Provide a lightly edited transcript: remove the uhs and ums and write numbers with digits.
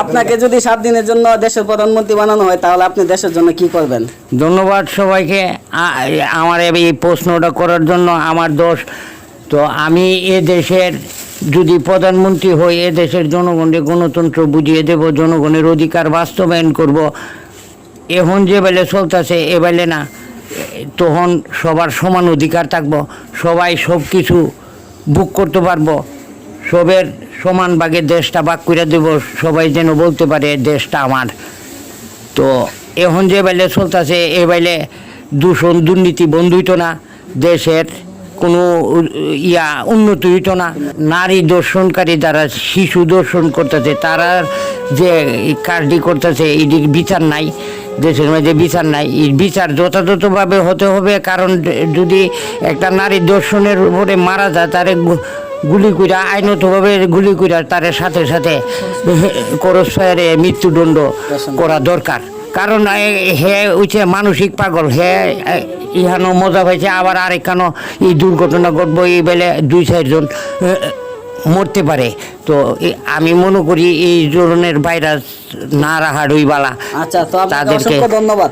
আপনাকে যদি 7 দিনের জন্য দেশের প্রধানমন্ত্রী বানানো হয় তাহলে আপনি দেশের জন্য কি করবেন? ধন্যবাদ সবাইকে আমার এই প্রশ্নটা করার জন্য। আমার দোষ তো আমি এ দেশের যদি প্রধানমন্ত্রী হই এ দেশের জনগণের গণতন্ত্র বুঝিয়ে দেব, জনগণের অধিকার বাস্তবায়ন করব। এখন যে বেলে চলতেছে এ বেলে না, তখন সবার সমান অধিকার থাকবো, সবাই সব কিছু বুক করতে পারবো, সবের সমান ভাগে দেশটা ভাগ করে দেব, সবাই যেন বলতে পারে দেশটা আমার। তো এখন যে বেলে চলতেছে এ বেলে দূষণ দুর্নীতি বন্ধ হইতো না, দেশের কোনো উন্নতি হইতো না। নারী দর্শনকারী যারা শিশু দর্শন করতেছে তারা যে কাজটি করতেছে এটির বিচার নাই, দেশের মধ্যে বিচার নাই। এই বিচার যথাযথভাবে হতে হবে, কারণ যদি একটা নারী দর্শনের উপরে মারা যায় তারে গুলি কইরা আইনতভাবে গুলি কইরা তার সাথে সাথে করসরে মৃত্যুদণ্ড করা দরকার। কারণ হে হচ্ছে মানসিক পাগল, হে ইহানো মজা পাইছে, আবার আরেকখানো এই দুর্ঘটনা ঘটবো, এই বেলে 2-4 জন মরতে পারে। তো আমি মনে করি এই ধরনের ভাইরাস না রাখারই বালা। আচ্ছা, তো আপনাকে তাদেরকে অসংখ্য ধন্যবাদ।